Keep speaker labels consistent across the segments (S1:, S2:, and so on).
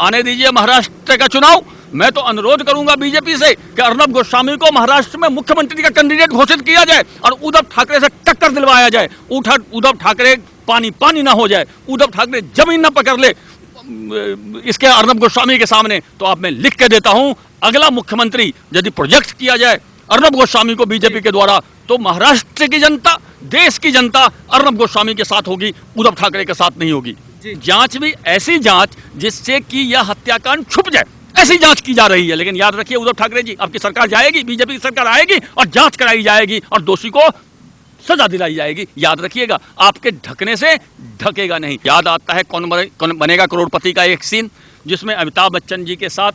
S1: आने दीजिए महाराष्ट्र का चुनाव। मैं तो अनुरोध करूंगा बीजेपी से कि अर्नब गोस्वामी को महाराष्ट्र में मुख्यमंत्री का कैंडिडेट घोषित किया जाए और उद्धव ठाकरे से टक्कर दिलवाया जाए। उद्धव ठाकरे पानी पानी ना हो जाए, उद्धव ठाकरे जमीन ना पकड़ ले इसके अर्नब गोस्वामी के सामने। तो आप मैं लिख के देता हूं, अगला मुख्यमंत्री यदि प्रोजेक्ट किया जाए अर्नब गोस्वामी को बीजेपी के द्वारा, तो महाराष्ट्र की जनता, देश की जनता अर्नब गोस्वामी के साथ होगी, उद्धव ठाकरे के साथ नहीं होगी। जांच भी ऐसी जांच जिससे कि यह हत्याकांड छुप जाए, ऐसी जांच की जा रही है। लेकिन याद रखिए उद्धव ठाकरे जी, आपकी सरकार जाएगी, बीजेपी की सरकार आएगी और जांच कराई जाएगी और दोषी को सजा दिलाई जाएगी। याद रखिएगा, आपके ढकने से ढकेगा नहीं। याद आता है कौन बनेगा करोड़पति का एक सीन, जिसमें अमिताभ बच्चन जी के साथ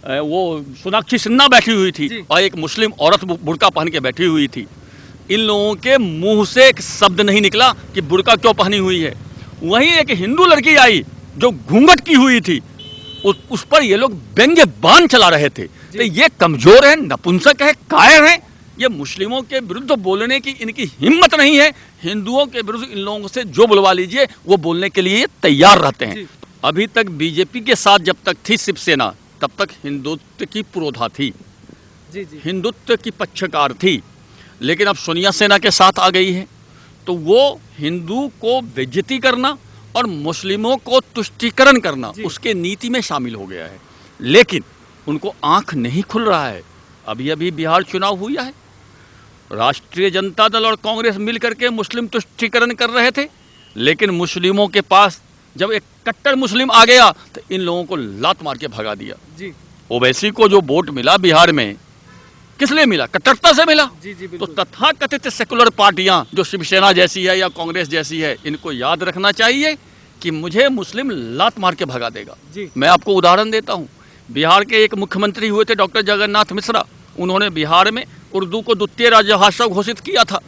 S1: वो सोनाक्षी सिन्हा बैठी हुई थी और एक मुस्लिम औरत बुर्का पहन के बैठी हुई थी। इन लोगों के मुंह से एक शब्द नहीं निकला कि बुर्का क्यों पहनी हुई है। वहीं एक हिंदू लड़की आई जो घूंघट की हुई थी, उस पर ये लोग व्यंग्य बाण चला रहे थे। तो ये कमजोर है, नपुंसक है, कायर है। ये मुस्लिमों के विरुद्ध बोलने की इनकी हिम्मत नहीं है। हिंदुओं के विरुद्ध इन लोगों से जो बुलवा लीजिए वो बोलने के लिए तैयार रहते हैं। अभी तक बीजेपी के साथ जब तक थी शिवसेना, तब तक हिंदुत्व की पुरोधा थी, हिंदुत्व की पक्षकार थी। लेकिन अब सोनिया सेना के साथ आ गई है, तो वो हिंदू को बेइज्जती करना और मुस्लिमों को तुष्टीकरण करना उसके नीति में शामिल हो गया है। लेकिन उनको आंख नहीं खुल रहा है। अभी अभी बिहार चुनाव हुआ है, राष्ट्रीय जनता दल और कांग्रेस मिलकर के मुस्लिम तुष्टीकरण कर रहे थे, लेकिन मुस्लिमों के पास जब एक कट्टर मुस्लिम आ गया तो इन लोगों को लात मार के भगा दिया। ओवैसी को जो वोट मिला बिहार में, किस लिए मिला? कट्टरता से मिला। तो तथाकथित सेकुलर पार्टियां जो शिवसेना जैसी है या कांग्रेस जैसी है, इनको याद रखना चाहिए कि मुझे मुस्लिम लात मार के भगा देगा। मैं आपको उदाहरण देता हूं, बिहार के एक मुख्यमंत्री हुए थे डॉक्टर जगन्नाथ मिश्रा। उन्होंने बिहार में उर्दू को द्वितीय राजभाषा घोषित किया था,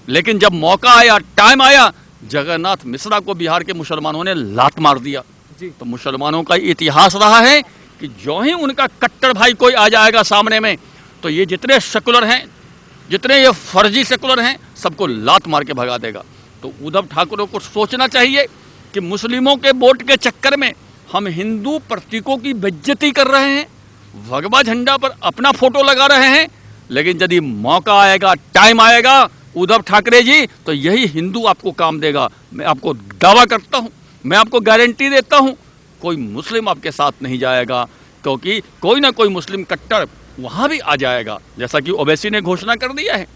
S1: लेकिन जब मौका आया, टाइम आया, जगन्नाथ मिश्रा को बिहार के मुसलमानों ने लात मार दिया। तो मुसलमानों का इतिहास रहा है कि जो ही उनका कट्टर भाई कोई आ जाएगा सामने में, तो ये जितने सेकुलर हैं, जितने ये फर्जी सेकुलर हैं, सबको लात मार के भगा देगा। तो उद्धव ठाकरे को सोचना चाहिए कि मुस्लिमों के वोट के चक्कर में हम हिंदू प्रतीकों की बेइज्जती कर रहे हैं, भगवा झंडा पर अपना फोटो लगा रहे हैं। लेकिन यदि मौका आएगा, टाइम आएगा उद्धव ठाकरे जी, तो यही हिंदू आपको काम देगा। मैं आपको दावा करता हूं, मैं आपको गारंटी देता हूं, कोई मुस्लिम आपके साथ नहीं जाएगा, क्योंकि कोई ना कोई मुस्लिम कट्टर वहां भी आ जाएगा, जैसा कि ओवैसी ने घोषणा कर दिया है।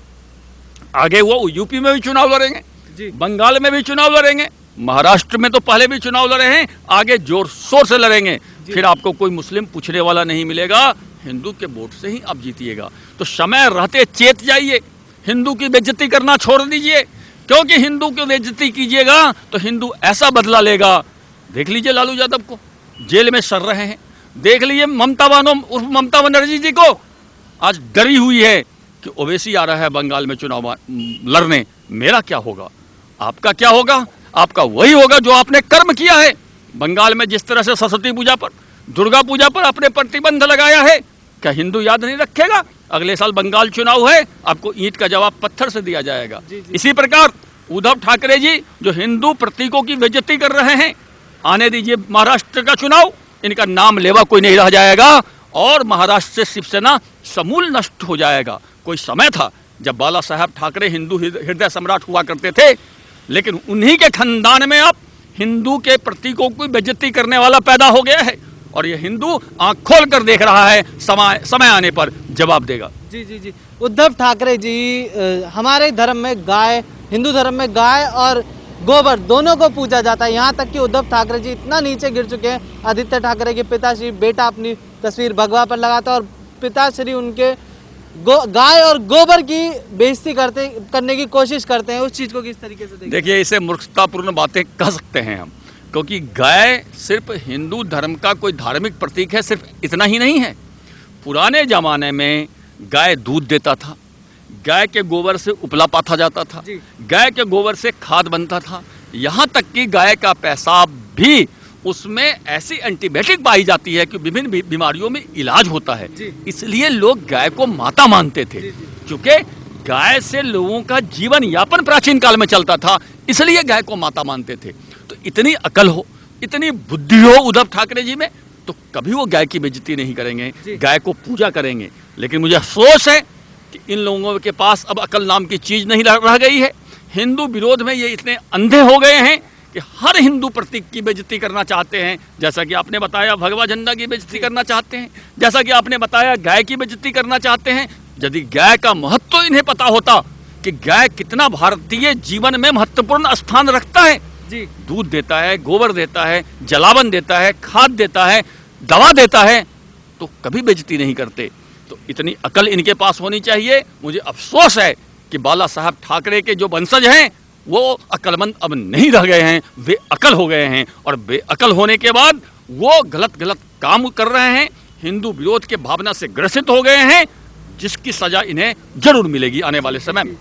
S1: आगे वो यूपी में भी चुनाव लड़ेंगे, बंगाल में भी चुनाव लड़ेंगे, महाराष्ट्र में तो पहले भी चुनाव लड़े हैं, आगे जोर शोर से लड़ेंगे। फिर आपको कोई मुस्लिम पूछने वाला नहीं मिलेगा, हिंदू के वोट से ही आप जीतिएगा। तो समय रहते चेत जाइए, हिंदू की बेइज्जती करना छोड़ दीजिए, क्योंकि हिंदू की बेइज्जती कीजिएगा तो हिंदू ऐसा बदला लेगा। देख लीजिए लालू यादव को, जेल में सड़ रहे हैं। देख लीजिए ममता बनर्जी जी को, आज डरी हुई है कि ओवैसी आ रहा है बंगाल में चुनाव लड़ने, मेरा क्या होगा, आपका क्या होगा? आपका वही होगा जो आपने कर्म किया है। बंगाल में जिस तरह से सरस्वती पूजा पर, दुर्गा पूजा पर आपने प्रतिबंध लगाया है, क्या हिंदू याद नहीं रखेगा? अगले साल बंगाल चुनाव है, आपको ईंट का जवाब पत्थर से दिया जाएगा। इसी प्रकार उद्धव ठाकरे जी जो हिंदू प्रतीकों की बेइज्जती कर रहे हैं, आने दीजिए महाराष्ट्र का चुनाव, इनका नाम लेवा कोई नहीं रह जाएगा और महाराष्ट्र से शिवसेना समूल नष्ट हो जाएगा। कोई समय था जब बाला साहब ठाकरे हिंदू हृदय सम्राट हुआ करते थे, लेकिन उन्हीं के खानदान में अब हिंदू के प्रतीकों की बेइज्जती करने वाला पैदा हो गया है और ये हिंदू आंख खोल कर देख रहा है, समय आने पर जवाब देगा।
S2: जी। उद्धव ठाकरे जी, हमारे धर्म में गाय, हिंदू धर्म में गाय और गोबर दोनों को पूजा जाता है। यहाँ तक कि उद्धव ठाकरे जी इतना नीचे गिर चुके हैं, आदित्य ठाकरे के पिताश्री, बेटा अपनी तस्वीर भगवा पर लगाता है और पिताश्री उनके गाय और गोबर की बेइज्जती करने की कोशिश करते हैं। उस चीज को किस तरीके से
S1: देखिए, इसे मूर्खतापूर्ण बातें कह सकते हैं हम, क्योंकि गाय सिर्फ हिंदू धर्म का कोई धार्मिक प्रतीक है, सिर्फ इतना ही नहीं है। पुराने जमाने में गाय दूध देता था, गाय के गोबर से उपला पाथा जाता था, गाय के गोबर से खाद बनता था, यहाँ तक कि गाय का पेशाब भी, उसमें ऐसी एंटीबायोटिक पाई जाती है कि विभिन्न बीमारियों में इलाज होता है। इसलिए लोग गाय को माता मानते थे, क्योंकि गाय से लोगों का जीवन यापन प्राचीन काल में चलता था, इसलिए गाय को माता मानते थे। तो इतनी अकल हो, इतनी बुद्धि हो उद्धव ठाकरे जी में, तो कभी वो गाय की बेइज्जती नहीं करेंगे, गाय को पूजा करेंगे। लेकिन मुझे अफसोस है कि इन लोगों के पास अब अकल नाम की चीज़ नहीं रह गई है। हिंदू विरोध में ये इतने अंधे हो गए हैं कि हर हिंदू प्रतीक की बेइज्जती करना चाहते हैं। जैसा कि आपने बताया भगवा झंडा की बेइज्जती करना चाहते हैं, जैसा कि आपने बताया गाय की बेइज्जती करना चाहते हैं। यदि गाय का महत्व इन्हें पता होता कि गाय कितना भारतीय जीवन में महत्वपूर्ण स्थान रखता है,
S2: जी
S1: दूध देता है, गोबर देता है, जलावन देता है, खाद देता है, दवा देता है, तो कभी बेइज्जती नहीं करते। तो इतनी अकल इनके पास होनी चाहिए। मुझे अफसोस है कि बाला साहब ठाकरे के जो वंशज हैं वो अक्लमंद अब नहीं रह गए हैं, बेअकल हो गए हैं। और बेअकल होने के बाद वो गलत गलत काम कर रहे हैं, हिंदू विरोध के भावना से ग्रसित हो गए हैं, जिसकी सजा इन्हें जरूर मिलेगी आने वाले समय में।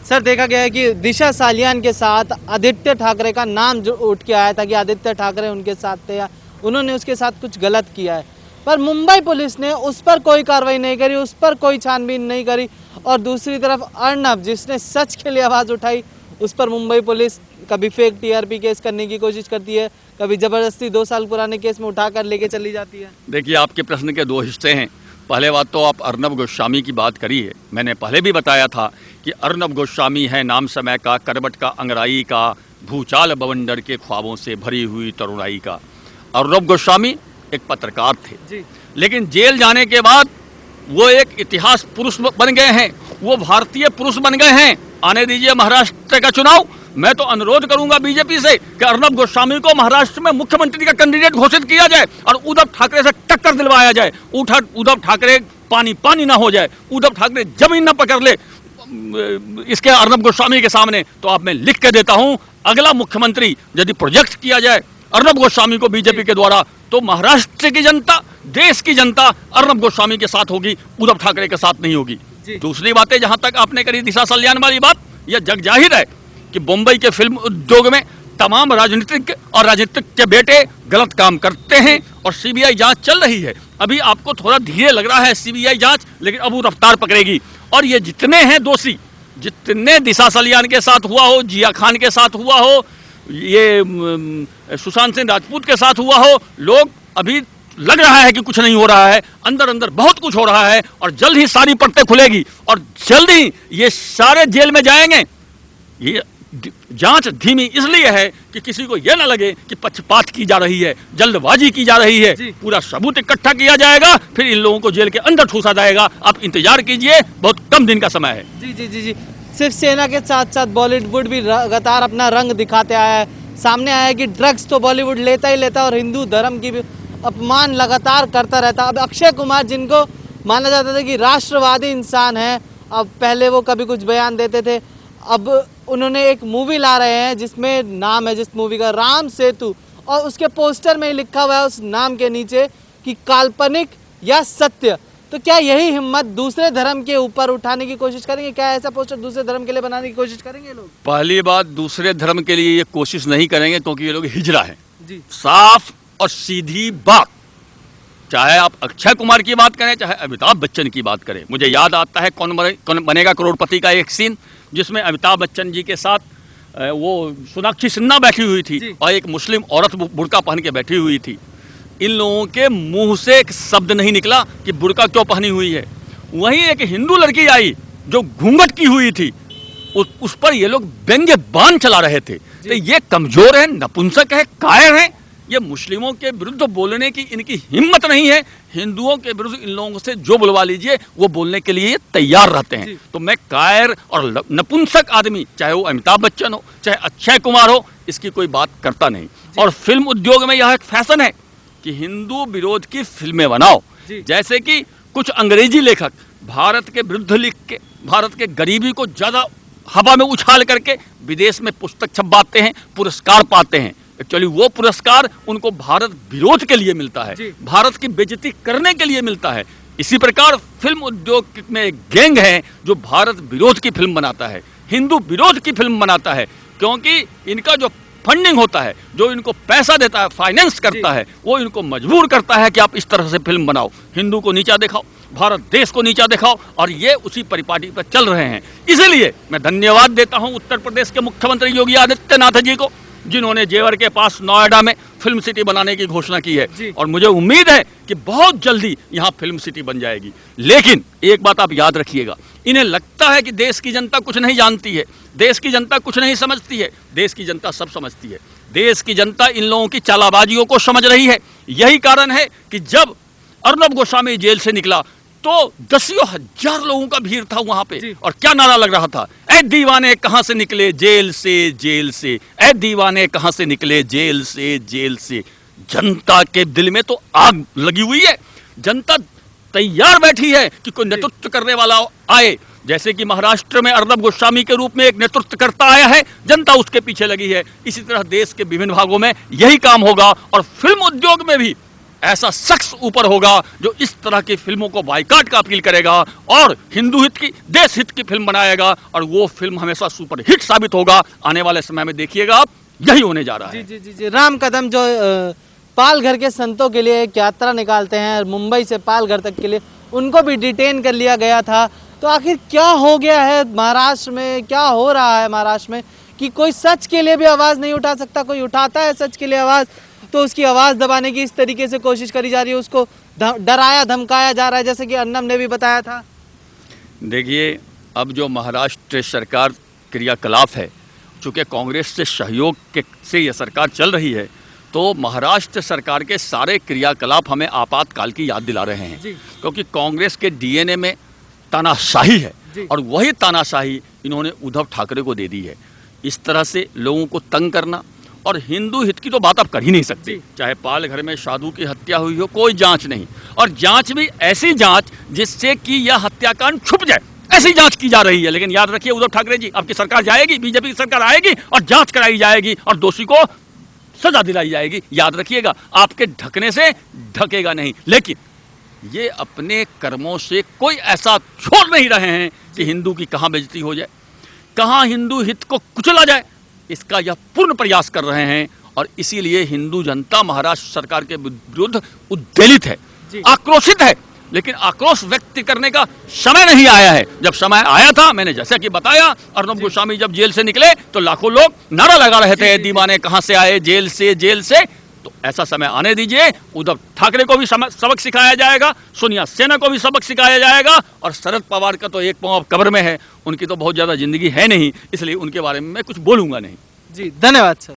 S2: सर, देखा गया है कि दिशा सालियान के साथ आदित्य ठाकरे का नाम जो उठ के आया था कि आदित्य ठाकरे उनके साथ थे या उन्होंने उसके साथ कुछ गलत किया है, पर मुंबई पुलिस ने उस पर कोई कार्रवाई नहीं करी, उस पर कोई छानबीन नहीं करी। और दूसरी तरफ अर्नब, जिसने सच के लिए आवाज़ उठाई, उस पर मुंबई पुलिस कभी फेक टीआरपी केस करने की कोशिश करती है, कभी ज़बरदस्ती 2 साल पुराने केस में उठाकर लेके चली जाती है।
S1: देखिए, आपके प्रश्न के 2 हिस्से हैं। पहले बात तो आप अर्नब गोस्वामी की बात करिए। मैंने पहले भी बताया था कि अर्नब गोस्वामी है नाम समय का, करवट का अंगराई का, भूचाल बवंडर के ख्वाबों से भरी हुई तरुणाई का। अर्नब गोस्वामी एक पत्रकार थे
S2: जी।
S1: लेकिन जेल जाने के बाद वो एक इतिहास पुरुष बन गए हैं, वो भारतीय पुरुष बन गए हैं। आने दीजिए महाराष्ट्र का चुनाव। मैं तो अनुरोध करूंगा बीजेपी से कि अर्नब गोस्वामी को महाराष्ट्र में मुख्यमंत्री का कैंडिडेट घोषित किया जाए और उद्धव ठाकरे से टक्कर दिलवाया जाए। उद्धव ठाकरे पानी ना हो जाए, उद्धव ठाकरे जमीन ना पकड़ ले इसके अर्नब गोस्वामी के सामने। तो आप मैं लिख के देता हूं, अगला मुख्यमंत्री यदि प्रोजेक्ट किया जाए अर्नब गोस्वामी को बीजेपी के द्वारा, तो महाराष्ट्र की जनता, देश की जनता अर्नब गोस्वामी के साथ होगी, उद्धव ठाकरे के साथ नहीं होगी। दूसरी बातें जहां तक आपने करी दिशा सल्यान वाली बात, यह जग जाहिर है कि मुंबई के फिल्म उद्योग में तमाम राजनीतिक और राजनीतिक के बेटे गलत काम करते हैं और सीबीआई जांच चल रही है। अभी आपको थोड़ा धीरे लग रहा है सीबीआई जांच, लेकिन अब वो रफ्तार पकड़ेगी। और ये जितने हैं दोषी, जितने दिशा सल्यान के साथ हुआ हो, जिया खान के साथ हुआ हो, ये सुशांत सिंह राजपूत के साथ हुआ हो, लोग अभी लग रहा है कि कुछ नहीं हो रहा है, अंदर अंदर बहुत कुछ हो रहा है और जल्द ही सारी परतें खुलेगी और जल्द ही ये सारे जेल में जाएंगे। ये जांच धीमी इसलिए है कि किसी को यह ना लगे कि पक्षपात की जा रही है, जल्दबाजी की जा रही है। पूरा सबूत इकट्ठा किया जाएगा, फिर इन लोगों को जेल के अंदर ठूसा जाएगा। आप इंतजार कीजिए, बहुत कम दिन का समय है।
S2: जी जी जी जी। सिर्फ सेना के साथ साथ बॉलीवुड भी लगातार अपना रंग दिखाते आया है। सामने आया है कि ड्रग्स तो बॉलीवुड लेता ही लेता और हिंदू धर्म की भी अपमान लगातार करता रहता। अब अक्षय कुमार, जिनको माना जाता था कि राष्ट्रवादी इंसान है, अब पहले वो कभी कुछ बयान देते थे, अब उन्होंने एक मूवी ला रहे हैं जिसमें नाम है जिस मूवी का राम सेतु, और उसके पोस्टर में लिखा हुआ है उस नाम के नीचे कि काल्पनिक या सत्य। तो क्या यही हिम्मत दूसरे धर्म के ऊपर उठाने की कोशिश करेंगे? क्या ऐसा पोस्टर दूसरे धर्म के लिए बनाने की कोशिश करेंगे लोग?
S1: पहली बात, दूसरे धर्म के लिए ये कोशिश नहीं करेंगे क्योंकि ये लोग हिजड़ा है।
S2: जी।
S1: साफ और सीधी बात। चाहे आप अक्षय कुमार की बात करें, चाहे अमिताभ बच्चन की बात करें। मुझे याद आता है कौन बनेगा करोड़पति का एक सीन, जिसमें अमिताभ बच्चन जी के साथ वो सोनाक्षी सिन्हा बैठी हुई थी और एक मुस्लिम औरत बुर्का पहन के बैठी हुई थी। इन लोगों के मुंह से एक शब्द नहीं निकला कि बुर्का क्यों पहनी हुई है। वहीं एक हिंदू लड़की आई जो घूंघट की हुई थी, उस पर ये लोग व्यंग्य बाण चला रहे थे। तो ये कमजोर है, नपुंसक है, कायर है। ये मुस्लिमों के विरुद्ध बोलने की इनकी हिम्मत नहीं है। हिंदुओं के विरुद्ध इन लोगों से जो बुलवा लीजिए वो बोलने के लिए तैयार रहते हैं। तो मैं कायर और नपुंसक आदमी, चाहे वो अमिताभ बच्चन हो, चाहे अक्षय कुमार हो, इसकी कोई बात करता नहीं। और फिल्म उद्योग में यह एक फैशन है कि हिंदू विरोध की फिल्में बनाओ। जैसे कि कुछ अंग्रेजी लेखक भारत के विरुद्ध लिख के भारत के गरीबी को ज्यादा हवा में उछाल करके विदेश में पुस्तक छपवाते हैं, पुरस्कार पाते हैं। एक्चुअली वो पुरस्कार उनको भारत विरोध के लिए मिलता है, भारत की बेइज्जती करने के लिए मिलता है। इसी प्रकार फिल्म उद्योग में एक गैंग है जो भारत विरोध की फिल्म बनाता है, हिंदू विरोध की फिल्म बनाता है, क्योंकि इनका जो फंडिंग होता है, जो इनको पैसा देता है, फाइनेंस करता है, वो इनको मजबूर करता है कि आप इस तरह से फिल्म बनाओ, हिंदू को नीचा दिखाओ, भारत देश को नीचा दिखाओ, और ये उसी परिपाटी पर चल रहे हैं। इसीलिए मैं धन्यवाद देता हूं उत्तर प्रदेश के मुख्यमंत्री योगी आदित्यनाथ जी को, जिन्होंने जेवर के पास नोएडा में फिल्म सिटी बनाने की घोषणा की
S2: जी।
S1: है, और मुझे उम्मीद है कि बहुत जल्दी यहाँ फिल्म सिटी बन जाएगी। लेकिन एक बात आप याद रखिएगा, इन्हें लगता है कि देश की जनता कुछ नहीं जानती है, देश की जनता कुछ नहीं समझती है। देश की जनता सब समझती है। देश की जनता इन लोगों की चालाबाजियों को समझ रही है। यही कारण है कि जब अर्नब गोस्वामी जेल से निकला तो दसियों हजार लोगों का भीड़ था वहां पे, और क्या नारा लग रहा था, ऐ दीवाने कहां से निकले जेल से, जेल से, ऐ दीवाने कहां से निकले जेल से, जेल से। जनता के दिल में तो आग लगी हुई है। जनता तैयार बैठी है कि कोई नेतृत्व करने वाला आए। जैसे कि महाराष्ट्र में अर्नब गोस्वामी के रूप में एक नेतृत्वकर्ता आया है, जनता उसके पीछे लगी है। इसी तरह देश के विभिन्न भागों में यही काम होगा, और फिल्म उद्योग में भी ऐसा शख्स ऊपर होगा जो इस तरह की फिल्मों को बायकॉट का अपील करेगा और हिंदू हित की, देश हित की फिल्म बनाएगा, और वो फिल्म हमेशा सुपर हिट साबित होगा। आने वाले समय में देखिएगा आप, यही होने जा रहा है।
S2: जी जी जी। राम कदम जो पालघर के संतों के लिए एक यात्रा निकालते हैं मुंबई से पालघर तक के लिए, उनको भी डिटेन कर लिया गया था। तो आखिर क्या हो गया है महाराष्ट्र में, क्या हो रहा है महाराष्ट्र में कि कोई सच के लिए भी आवाज़ नहीं उठा सकता? कोई उठाता है सच के लिए आवाज़ तो उसकी आवाज़ दबाने की इस तरीके से कोशिश करी जा रही है, उसको डराया धमकाया जा रहा है, जैसे कि अर्नब ने भी बताया था।
S1: देखिए, अब जो महाराष्ट्र सरकार क्रियाकलाप है, चूँकि कांग्रेस से सहयोग से यह सरकार चल रही है, तो महाराष्ट्र सरकार के सारे क्रियाकलाप हमें आपातकाल की याद दिला रहे हैं। क्योंकि कांग्रेस के डीएनए में तानाशाही है, और वही तानाशाही इन्होंने उद्धव ठाकरे को दे दी है। इस तरह से लोगों को तंग करना, और हिंदू हित की तो बात आप कर ही नहीं सकते। चाहे पालघर में साधु की हत्या हुई हो, कोई जांच नहीं, और जांच भी ऐसी जांच जिससे कि यह हत्याकांड छुप जाए, ऐसी जांच की जा रही है। लेकिन याद रखिए उद्धव ठाकरे जी, आपकी सरकार जाएगी, बीजेपी की सरकार आएगी और जांच कराई जाएगी और दोषी को सजा दिलाई जाएगी। याद रखिएगा, आपके ढकने से ढकेगा नहीं। लेकिन ये अपने कर्मों से कोई ऐसा छोड़ नहीं रहे हैं कि हिंदू की कहाँ बेइज्जती हो जाए, कहाँ हिंदू हित को कुचला जाए, इसका यह पूर्ण प्रयास कर रहे हैं। और इसीलिए हिंदू जनता महाराष्ट्र सरकार के विरुद्ध उद्वेलित है, आक्रोशित है। लेकिन आक्रोश व्यक्त करने का समय नहीं आया है। जब समय आया था, मैंने जैसा कि बताया, अर्नब गोस्वामी जब जेल से निकले तो लाखों लोग नारा लगा रहे थे, दीवाने कहां से आए जेल से, जेल से। तो ऐसा समय आने दीजिए, उद्धव ठाकरे को भी सबक सिखाया जाएगा, सोनिया सेना को भी सबक सिखाया जाएगा, और शरद पवार का तो एक पांव कब्र में है, उनकी तो बहुत ज़्यादा जिंदगी है नहीं, इसलिए उनके बारे में मैं कुछ बोलूँगा नहीं।
S2: जी, धन्यवाद सर।